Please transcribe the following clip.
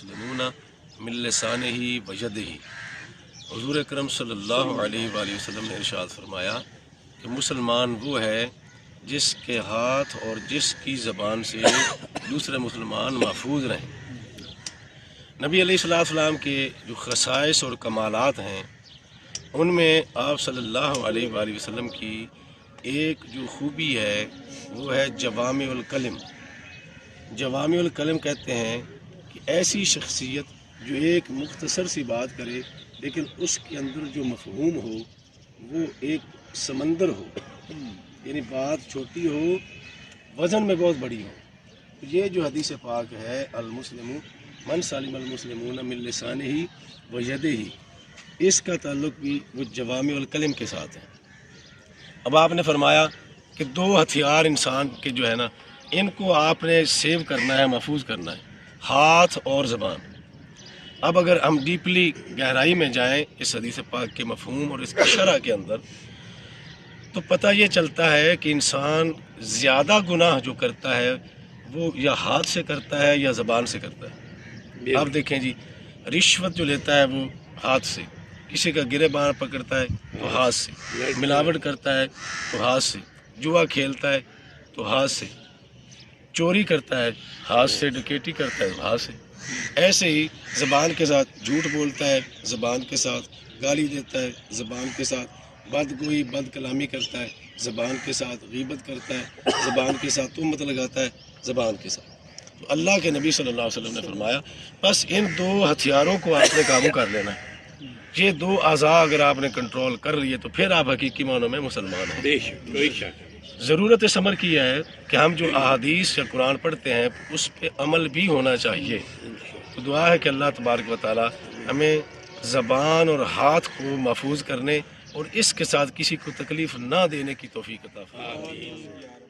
المسلمون من لسانہ و یدہ۔ حضور اکرم صلی اللہ علیہ وآلہ وسلم نے ارشاد فرمایا کہ مسلمان وہ ہے جس کے ہاتھ اور جس کی زبان سے دوسرے مسلمان محفوظ رہیں۔ نبی علیہ السلام کے جو خصائص اور کمالات ہیں ان میں آپ صلی اللہ علیہ وآلہ وسلم کی ایک جو خوبی ہے وہ ہے جوامع الکلم۔ جوامع الکلم کہتے ہیں کہ ایسی شخصیت جو ایک مختصر سی بات کرے لیکن اس کے اندر جو مفہوم ہو وہ ایک سمندر ہو، یعنی بات چھوٹی ہو وزن میں بہت بڑی ہو۔ یہ جو حدیث پاک ہے المسلم من سلم المسلمون من لسانہ و یدہ، اس کا تعلق بھی وہ جوامع الکلم کے ساتھ ہے۔ اب آپ نے فرمایا کہ دو ہتھیار انسان کے جو ہے نا ان کو آپ نے سیو کرنا ہے، محفوظ کرنا ہے، ہاتھ اور زبان۔ اب اگر ہم ڈیپلی گہرائی میں جائیں اس حدیث پاک کے مفہوم اور اس کی شرح کے اندر تو پتہ یہ چلتا ہے کہ انسان زیادہ گناہ جو کرتا ہے وہ یا ہاتھ سے کرتا ہے یا زبان سے کرتا ہے۔ آپ دیکھیں جی، رشوت جو لیتا ہے وہ ہاتھ سے، کسی کا گرے پکڑتا ہے تو ہاتھ سے، ملاوٹ کرتا ہے تو ہاتھ سے، جوا کھیلتا ہے تو ہاتھ سے، چوری کرتا ہے ہاتھ سے، ڈکیٹی کرتا ہے ہاتھ سے۔ ایسے ہی زبان کے ساتھ جھوٹ بولتا ہے، زبان کے ساتھ گالی دیتا ہے، زبان کے ساتھ بدگوئی بد کلامی کرتا ہے، زبان کے ساتھ غیبت کرتا ہے، زبان کے ساتھ تہمت لگاتا ہے، زبان کے ساتھ۔ تو اللہ کے نبی صلی اللہ علیہ وسلم نے فرمایا بس ان دو ہتھیاروں کو آپ نے قابو کر لینا ہے۔ یہ دو اعضاء اگر آپ نے کنٹرول کر لیے تو پھر آپ حقیقی معنوں میں مسلمان ہیں۔ ضرورت اس عمل کی ہے کہ ہم جو احادیث یا قرآن پڑھتے ہیں اس پہ عمل بھی ہونا چاہیے۔ تو دعا ہے کہ اللہ تبارک و تعالی ہمیں زبان اور ہاتھ کو محفوظ کرنے اور اس کے ساتھ کسی کو تکلیف نہ دینے کی توفیق عطا فرمائے۔